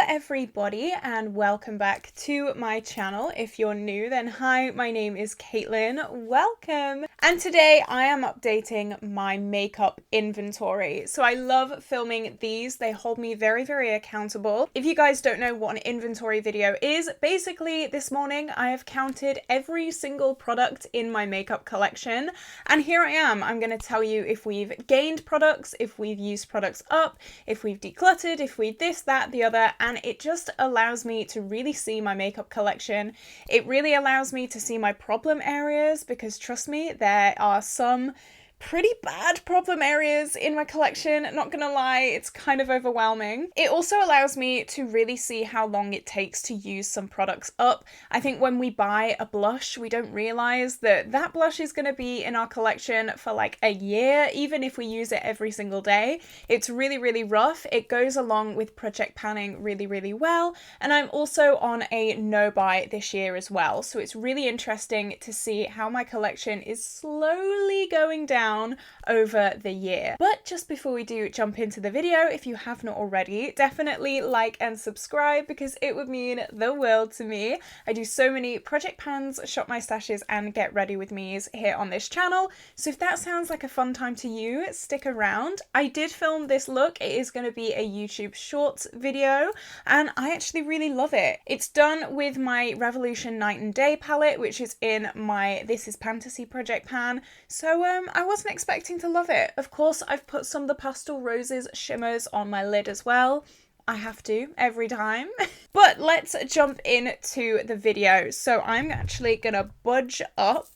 everybody, and welcome back to my channel. If you're new, then hi, my name is Caitlin. Welcome! And today I am updating my makeup inventory. So I love filming these. They hold me very, very accountable. If you guys don't know what an inventory video is, basically this morning I have counted every single product in my makeup collection. And here I am. I'm going to tell you if we've gained products, if we've used products up, if we've decluttered, if we this, that, the other, and it just allows me to really see my makeup collection. It really allows me to see my problem areas because trust me, there are some pretty bad problem areas in my collection, not gonna lie, it's kind of overwhelming. It also allows me to really see how long it takes to use some products up. I think when we buy a blush, we don't realize that that blush is gonna be in our collection for like a year, even if we use it every single day. It's really, really rough. It goes along with project panning really, really well. And I'm also on a no buy this year as well. So it's really interesting to see how my collection is slowly going down over the year. But just before we do jump into the video, if you have not already, definitely like and subscribe because it would mean the world to me. I do so many project pans, shop my stashes, and get ready with me's here on this channel. So if that sounds like a fun time to you, stick around. I did film this look. It is going to be a YouTube Shorts video, and I actually really love it. It's done with my Revolution Night and Day palette, which is in my This Is Fantasy project pan. So I wasn't expecting to love it. Of course, I've put some of the Pastel Roses shimmers on my lid as well. I have to every time. But let's jump into the video. So I'm actually gonna budge up.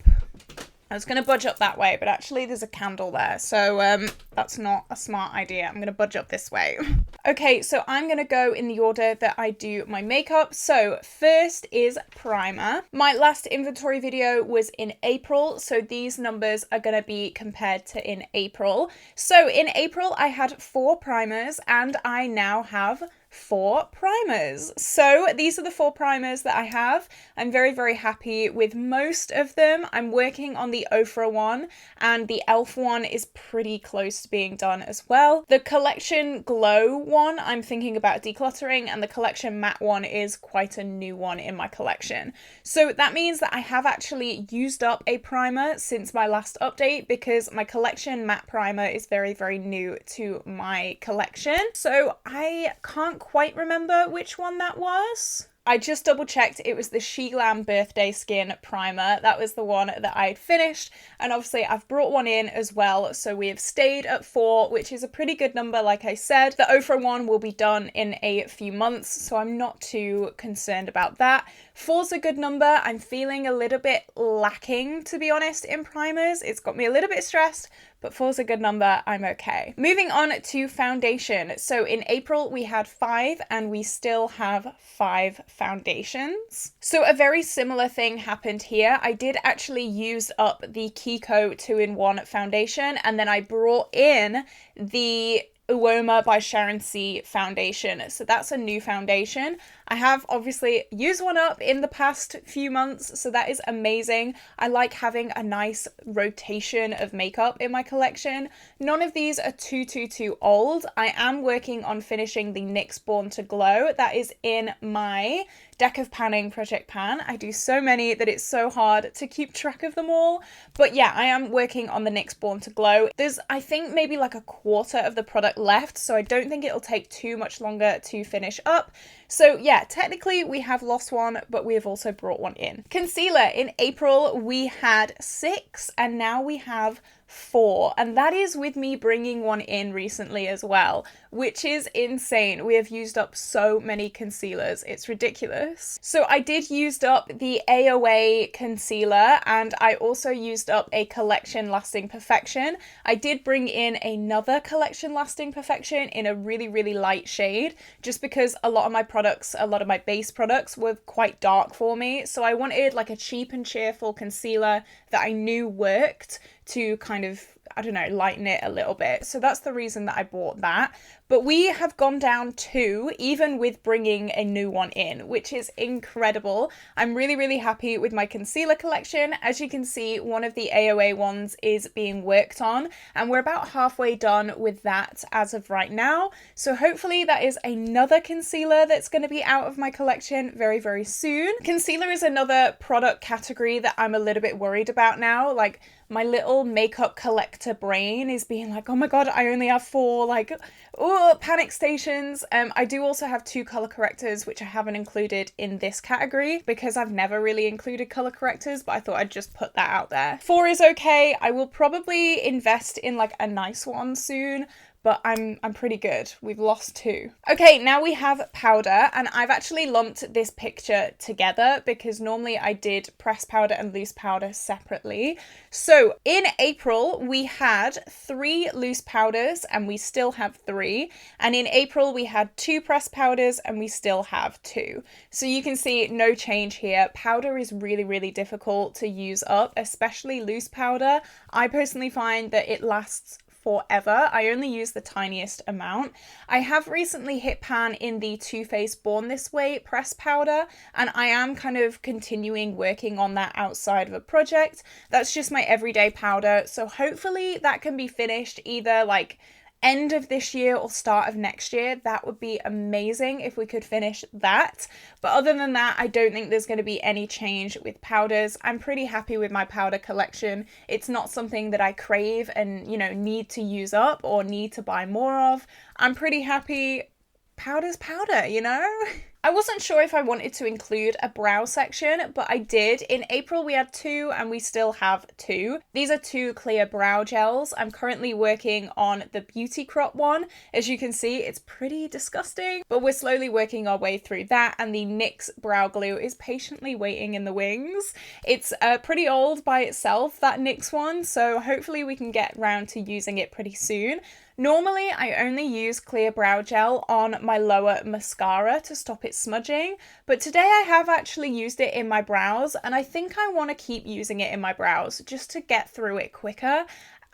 I was going to budge up that way, but actually there's a candle there, so that's not a smart idea. I'm going to budge up this way. Okay, so I'm going to go in the order that I do my makeup. So first is primer. My last inventory video was in April, so these numbers are going to be compared to in April. So in April, I had 4 primers, and I now have 4 primers. So these are the 4 primers that I have. I'm very, very happy with most of them. I'm working on the Ofra one, and the e.l.f. one is pretty close to being done as well. The Collection Glow one I'm thinking about decluttering, and the Collection Matte one is quite a new one in my collection. So that means that I have actually used up a primer since my last update because my Collection Matte primer is very, very new to my collection. So I can't quite remember which one that was. I just double checked, it was the She Glam Birthday Skin Primer. That was the one that I had finished, and obviously I've brought one in as well, so we have stayed at 4, which is a pretty good number like I said. The Ofra one will be done in a few months, so I'm not too concerned about that. 4's a good number. I'm feeling a little bit lacking, to be honest, in primers. It's got me a little bit stressed, but 4's a good number, I'm okay. Moving on to foundation. So in April we had 5, and we still have 5 foundations. So a very similar thing happened here. I did actually use up the Kiko 2-in-1 foundation, and then I brought in the Uoma by Sharon C foundation. So that's a new foundation. I have obviously used one up in the past few months, so that is amazing. I like having a nice rotation of makeup in my collection. None of these are too old. I am working on finishing the NYX Born to Glow. That is in my deck of panning project pan. I do so many that it's so hard to keep track of them all. But yeah, I am working on the NYX Born to Glow. There's, I think, maybe like a quarter of the product left, so I don't think it'll take too much longer to finish up. So yeah, technically we have lost one, but we have also brought one in. Concealer. In April we had 6, and now we have 4, and that is with me bringing one in recently as well, which is insane. We have used up so many concealers, it's ridiculous. So I did used up the AOA concealer, and I also used up a Collection Lasting Perfection. I did bring in another Collection Lasting Perfection in a really, really light shade, just because a lot of my products, a lot of my base products were quite dark for me, so I wanted like a cheap and cheerful concealer that I knew worked to kind of I don't know, lighten it a little bit. So that's the reason that I bought that. But we have gone down 2, even with bringing a new one in, which is incredible. I'm really, really happy with my concealer collection. As you can see, one of the AOA ones is being worked on, and we're about halfway done with that as of right now. So hopefully that is another concealer that's going to be out of my collection very, very soon. Concealer is another product category that I'm a little bit worried about now. Like, my little makeup collector brain is being like, oh my god, I only have 4, like, oh, panic stations. I do also have 2 color correctors, which I haven't included in this category because I've never really included color correctors, but I thought I'd just put that out there. 4 is okay. I will probably invest in like a nice one soon, but I'm pretty good. We've lost 2. Okay, now we have powder, and I've actually lumped this picture together because normally I did pressed powder and loose powder separately. So in April, we had 3 loose powders and we still have 3. And in April, we had 2 pressed powders and we still have 2. So you can see no change here. Powder is really, really difficult to use up, especially loose powder. I personally find that it lasts forever. I only use the tiniest amount. I have recently hit pan in the Too Faced Born This Way pressed powder, and I am kind of continuing working on that outside of a project. That's just my everyday powder, so hopefully that can be finished either like end of this year or start of next year. That would be amazing if we could finish that. But other than that, I don't think there's going to be any change with powders. I'm pretty happy with my powder collection. It's not something that I crave and, you know, need to use up or need to buy more of. I'm pretty happy. Powder's powder, you know? I wasn't sure if I wanted to include a brow section, but I did. In April we had 2 and we still have 2. These are 2 clear brow gels. I'm currently working on the Beauty Crop one. As you can see, it's pretty disgusting, but we're slowly working our way through that, and the NYX brow glue is patiently waiting in the wings. It's pretty old by itself, that NYX one, so hopefully we can get round to using it pretty soon. Normally, I only use clear brow gel on my lower mascara to stop it smudging, but today I have actually used it in my brows, and I think I want to keep using it in my brows just to get through it quicker.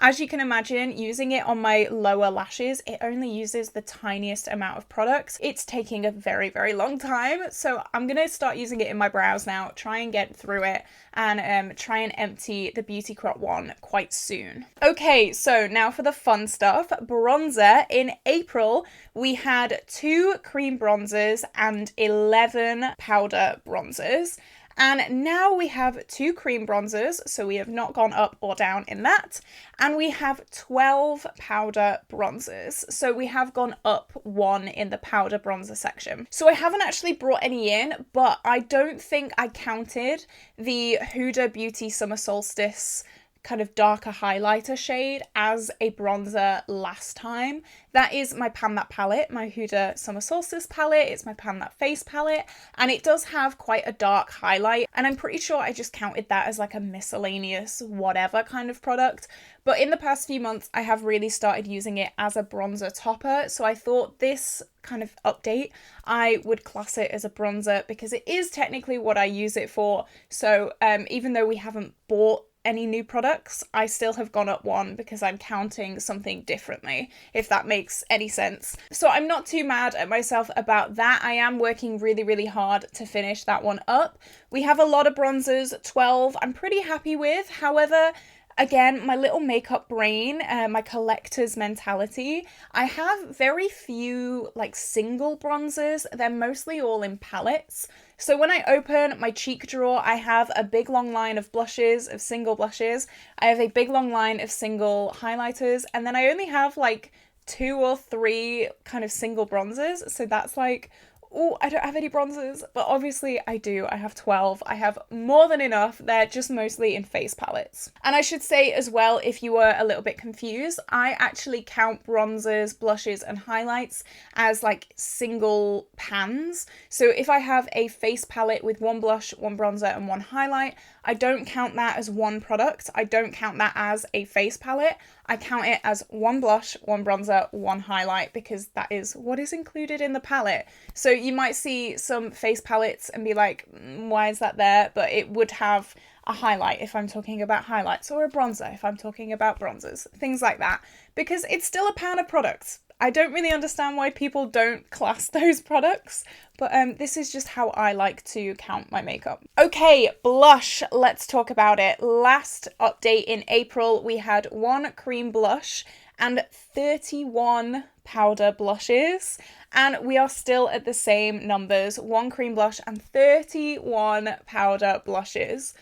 As you can imagine, using it on my lower lashes, it only uses the tiniest amount of product. It's taking a very, very long time, so I'm going to start using it in my brows now, try and get through it, and try and empty the Beauty Crop one quite soon. Okay, so now for the fun stuff. Bronzer. In April, we had 2 cream bronzers and 11 powder bronzers. And now we have 2 cream bronzers, so we have not gone up or down in that. And we have 12 powder bronzers, so we have gone up 1 in the powder bronzer section. So I haven't actually brought any in, but I don't think I counted the Huda Beauty Summer Solstice kind of darker highlighter shade as a bronzer last time. That is my Pan That palette, my Huda Summer Solstice palette. It's my Pan That face palette, and it does have quite a dark highlight, and I'm pretty sure I just counted that as like a miscellaneous whatever kind of product. But in the past few months, I have really started using it as a bronzer topper, so I thought this kind of update, I would class it as a bronzer because it is technically what I use it for. So even though we haven't bought any new products, I still have gone up 1 because I'm counting something differently, if that makes any sense. So I'm not too mad at myself about that. I am working really, really hard to finish that one up. We have a lot of bronzers, 12 I'm pretty happy with. However, again, my little makeup brain, my collector's mentality, I have very few like single bronzers. They're mostly all in palettes. So when I open my cheek drawer, I have a big long line of blushes, of single blushes. I have a big long line of single highlighters, and then I only have like 2 or 3 kind of single bronzers. So that's like, oh, I don't have any bronzers, but obviously I do. I have 12. I have more than enough. They're just mostly in face palettes. And I should say as well, if you were a little bit confused, I actually count bronzers, blushes, and highlights as like single pans. So if I have a face palette with 1 blush, 1 bronzer, and 1 highlight, I don't count that as one product. I don't count that as a face palette. I count it as 1 blush, 1 bronzer, 1 highlight, because that is what is included in the palette. So you might see some face palettes and be like, why is that there? But it would have a highlight if I'm talking about highlights, or a bronzer if I'm talking about bronzers, things like that, because it's still a powder product. I don't really understand why people don't class those products, but this is just how I like to count my makeup. Okay, blush, let's talk about it. Last update in April, we had 1 cream blush and 31 powder blushes, and we are still at the same numbers, 1 cream blush and 31 powder blushes.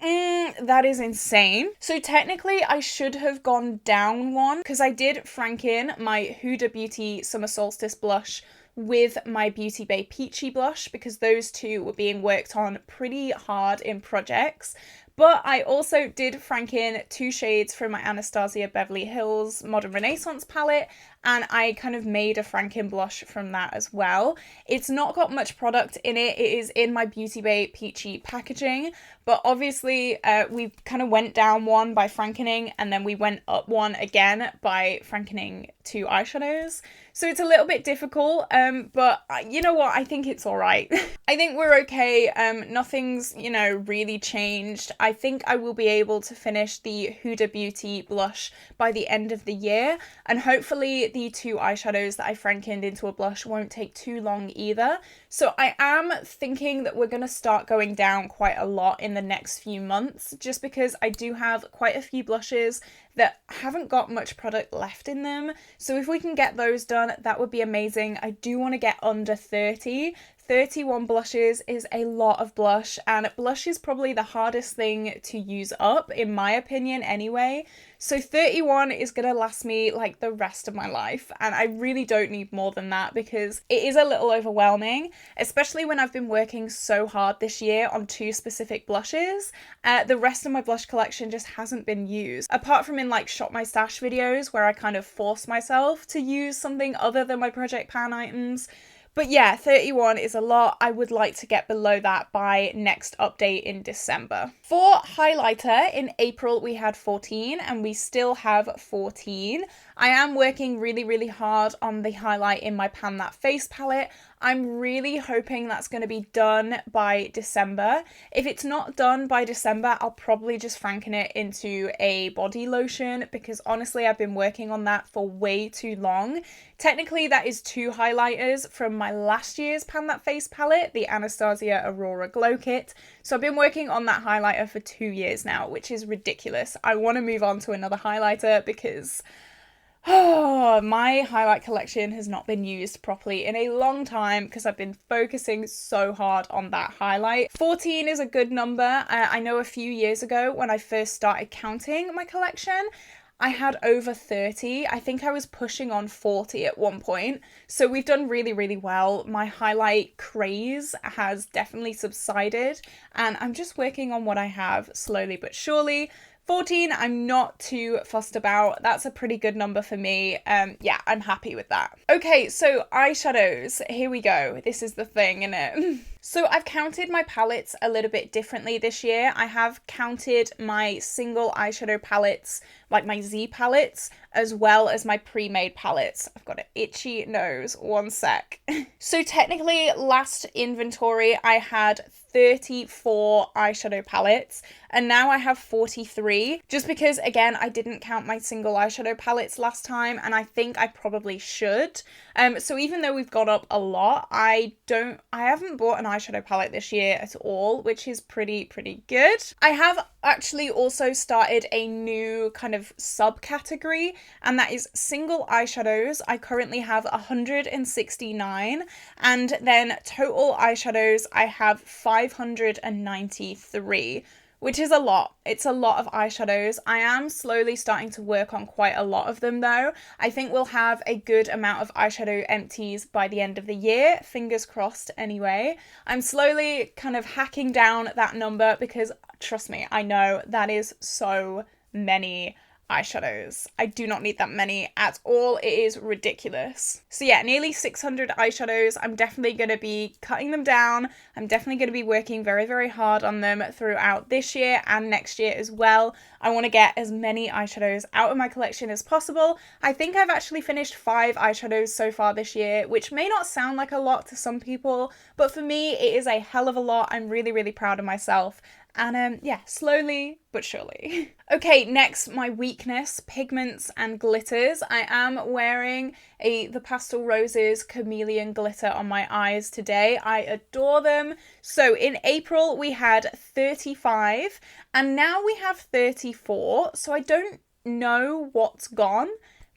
That is insane. So technically I should have gone down 1 because I did franken my Huda Beauty Summer Solstice blush with my Beauty Bay Peachy blush because those two were being worked on pretty hard in projects. But I also did franken 2 shades from my Anastasia Beverly Hills Modern Renaissance palette, and I kind of made a franken blush from that as well. It's not got much product in it. It is in my Beauty Bay Peachy packaging, but obviously we kind of went down 1 by frankening, and then we went up 1 again by frankening 2 eyeshadows. So it's a little bit difficult, but you know what? I think it's all right. I think we're okay. Nothing's, you know, really changed. I think I will be able to finish the Huda Beauty blush by the end of the year, and hopefully the 2 eyeshadows that I frankened into a blush won't take too long either. So I am thinking that we're going to start going down quite a lot in the next few months, just because I do have quite a few blushes that haven't got much product left in them. So if we can get those done, that would be amazing. I do want to get under 30. 31 blushes is a lot of blush, and blush is probably the hardest thing to use up, in my opinion anyway. So 31 is going to last me like the rest of my life, and I really don't need more than that because it is a little overwhelming, especially when I've been working so hard this year on 2 specific blushes. The rest of my blush collection just hasn't been used, apart from in like Shop My Stash videos where I kind of force myself to use something other than my Project Pan items. But yeah, 31 is a lot. I would like to get below that by next update in December. For highlighter, in April we had 14 and we still have 14. I am working really, really hard on the highlight in my Pan That Face palette. I'm really hoping that's going to be done by December. If it's not done by December, I'll probably just franken it into a body lotion because honestly, I've been working on that for way too long. Technically, that is 2 highlighters from my last year's Pan That Face palette, the Anastasia Aurora Glow Kit. So I've been working on that highlighter for 2 years now, which is ridiculous. I want to move on to another highlighter because my highlight collection has not been used properly in a long time because I've been focusing so hard on that highlight. 14 is a good number. I know a few years ago when I first started counting my collection, I had over 30. I think I was pushing on 40 at one point. So we've done really, really well. My highlight craze has definitely subsided, and I'm just working on what I have slowly but surely. 14, I'm not too fussed about. That's a pretty good number for me. Yeah, I'm happy with that. Okay, so eyeshadows. Here we go. This is the thing, innit? So I've counted my palettes a little bit differently this year. I have counted my single eyeshadow palettes, like my Z palettes, as well as my pre-made palettes. I've got an itchy nose, one sec. So technically, last inventory, I had 34 eyeshadow palettes, and now I have 43, just because, again, I didn't count my single eyeshadow palettes last time, and I think I probably should. So even though we've gone up a lot, I haven't bought an eyeshadow palette this year at all, which is pretty good. I have actually also started a new kind of subcategory, and that is single eyeshadows. I currently have 169, and then total eyeshadows I have 593, which is a lot. It's a lot of eyeshadows. I am slowly starting to work on quite a lot of them though. I think we'll have a good amount of eyeshadow empties by the end of the year. Fingers crossed anyway. I'm slowly kind of hacking down that number because trust me, I know that is so many eyeshadows. I do not need that many at all. It is ridiculous. So yeah, nearly 600 eyeshadows. I'm definitely going to be cutting them down. I'm definitely going to be working very, very hard on them throughout this year and next year as well. I want to get as many eyeshadows out of my collection as possible. I think I've actually finished 5 eyeshadows so far this year, which may not sound like a lot to some people, but for me, it is a hell of a lot. I'm really, really proud of myself. And yeah, slowly but surely. Okay, next, my weakness, pigments and glitters. I am wearing the Pastel Roses Chameleon glitter on my eyes today. I adore them. So in April we had 35 and now we have 34. So I don't know what's gone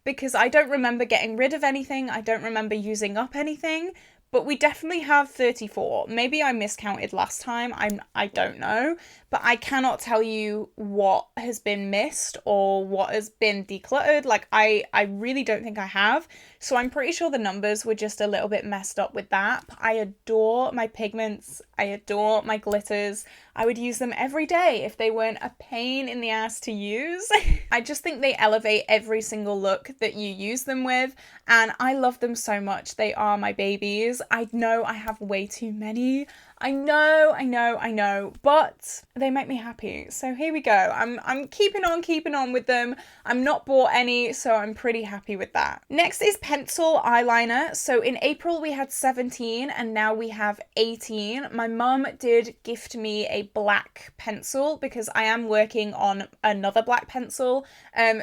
because I don't remember getting rid of anything. I don't remember using up anything. But we definitely have 34. Maybe I miscounted last time. I don't know. But I cannot tell you what has been missed or what has been decluttered. Like, I really don't think I have. So I'm pretty sure the numbers were just a little bit messed up with that. But I adore my pigments. I adore my glitters. I would use them every day if they weren't a pain in the ass to use. I just think they elevate every single look that you use them with. And I love them so much. They are my babies. I know I have way too many. I know, but they make me happy. So here we go. I'm keeping on with them. I'm not bought any, so I'm pretty happy with that. Next is pencil eyeliner. So in April we had 17 and now we have 18. My mum did gift me a black pencil because I am working on another black pencil.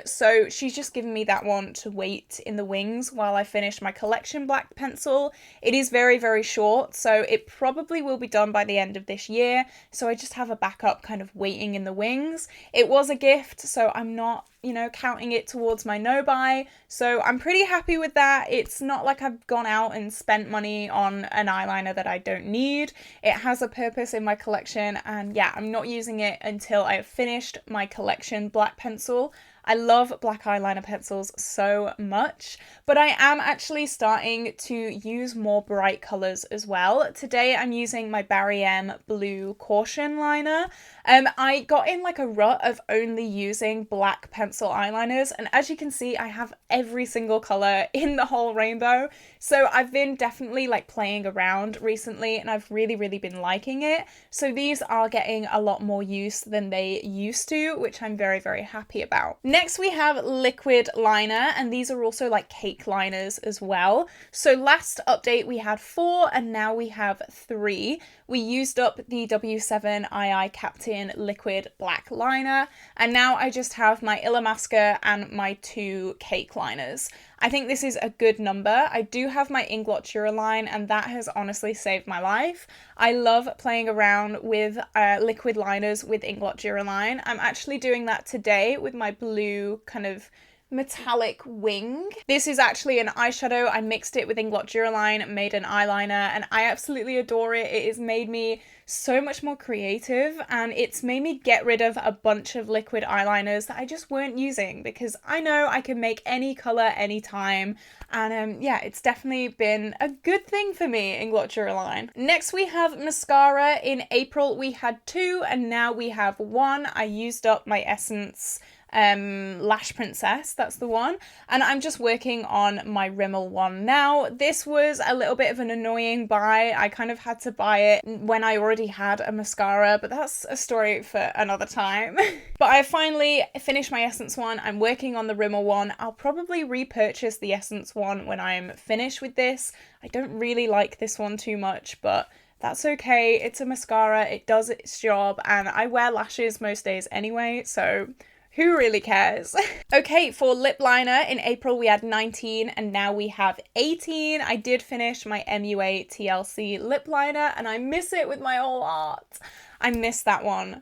So she's just given me that one to wait in the wings while I finish my collection black pencil. It is very, very short, so it probably will be done by the end of this year, so I just have a backup kind of waiting in the wings. It was a gift, so I'm not, counting it towards my no buy, so I'm pretty happy with that. It's not like I've gone out and spent money on an eyeliner that I don't need. It has a purpose in my collection, and yeah, I'm not using it until I have finished my collection black pencil. I love black eyeliner pencils so much, but I am actually starting to use more bright colours as well. Today I'm using my Barry M Blue Caution liner. I got in like a rut of only using black pencil eyeliners, and as you can see I have every single colour in the whole rainbow, so I've been definitely like playing around recently and I've really been liking it. So these are getting a lot more use than they used to, which I'm very happy about. Next we have liquid liner, and these are also like cake liners as well. So last update we had 4 and now we have 3. We used up the W7 II Captain liquid black liner, and now I just have my Illamasqua and my 2 cake liners. I think this is a good number. I do have my Inglot Duraline and that has honestly saved my life. I love playing around with liquid liners with Inglot Duraline. I'm actually doing that today with my blue kind of metallic wing. This is actually an eyeshadow. I mixed it with Inglot Duraline, made an eyeliner, and I absolutely adore it. It has made me so much more creative, and it's made me get rid of a bunch of liquid eyeliners that I just weren't using because I know I can make any colour anytime, and yeah, it's definitely been a good thing for me, Inglot Duraline. Next we have mascara. In April we had 2 and now we have 1. I used up my Essence Lash Princess, that's the one, and I'm just working on my Rimmel one now. This was a little bit of an annoying buy. I kind of had to buy it when I already had a mascara, but that's a story for another time. But I finally finished my Essence one. I'm working on the Rimmel one. I'll probably repurchase the Essence one when I'm finished with this. I don't really like this one too much, but that's okay. It's a mascara, it does its job, and I wear lashes most days anyway, so who really cares? Okay, for lip liner, in April we had 19 and now we have 18. I did finish my MUA TLC lip liner and I miss it with my whole heart. I miss that one.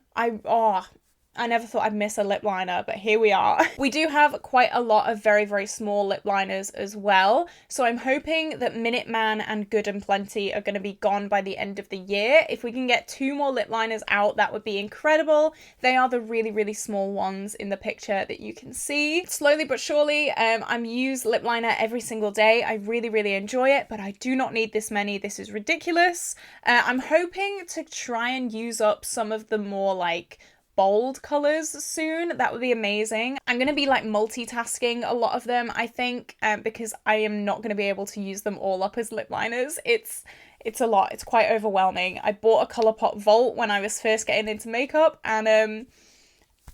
I never thought I'd miss a lip liner, but here we are. We do have quite a lot of very small lip liners as well. So I'm hoping that Minuteman and Good and Plenty are going to be gone by the end of the year. If we can get 2 more lip liners out, that would be incredible. They are the really small ones in the picture that you can see. Slowly but surely, I'm use lip liner every single day. I really enjoy it, but I do not need this many. This is ridiculous. I'm hoping to try and use up some of the more like bold colors soon. That would be amazing. I'm going to be like multitasking a lot of them, I think, because I am not going to be able to use them all up as lip liners. It's a lot. It's quite overwhelming. I bought a Colourpop Vault when I was first getting into makeup, and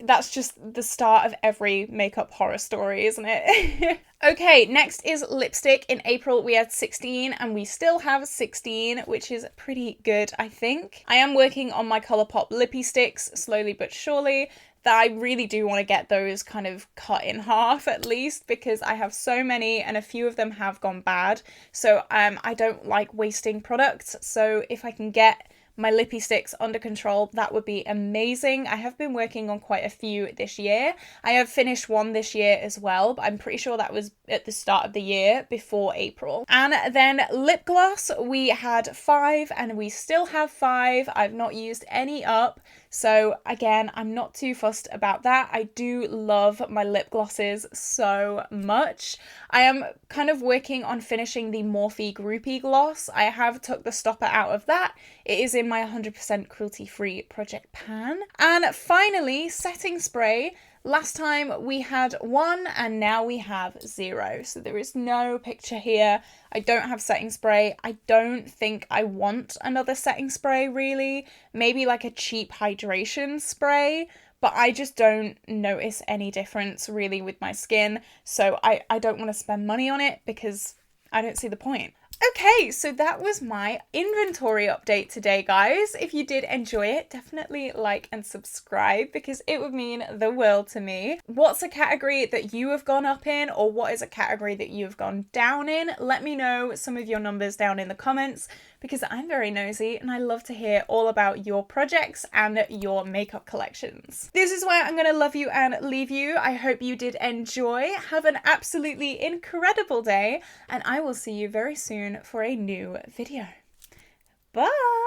That's just the start of every makeup horror story, isn't it? Okay, next is lipstick. In April we had 16 and we still have 16, which is pretty good, I think. I am working on my Colourpop lippy sticks slowly but surely. That I really do want to get those kind of cut in half at least, because I have so many and a few of them have gone bad. So I don't like wasting products. So if I can get my lippy sticks under control, that would be amazing. I have been working on quite a few this year. I have finished one this year as well, but I'm pretty sure that was at the start of the year before April. And then lip gloss, we had 5 and we still have 5. I've not used any up. So again, I'm not too fussed about that. I do love my lip glosses so much. I am kind of working on finishing the Morphe Groupie gloss. I have took the stopper out of that. It is in my 100% cruelty-free project pan. And finally, setting spray. Last time we had 1 and now we have 0. So there is no picture here. I don't have setting spray. I don't think I want another setting spray really. Maybe like a cheap hydration spray, but I just don't notice any difference really with my skin. So I don't want to spend money on it because I don't see the point. Okay, so that was my inventory update today, guys. If you did enjoy it, definitely like and subscribe because it would mean the world to me. What's a category that you have gone up in, or what is a category that you have gone down in? Let me know some of your numbers down in the comments because I'm very nosy and I love to hear all about your projects and your makeup collections. This is where I'm going to love you and leave you. I hope you did enjoy. Have an absolutely incredible day and I will see you very soon for a new video. Bye!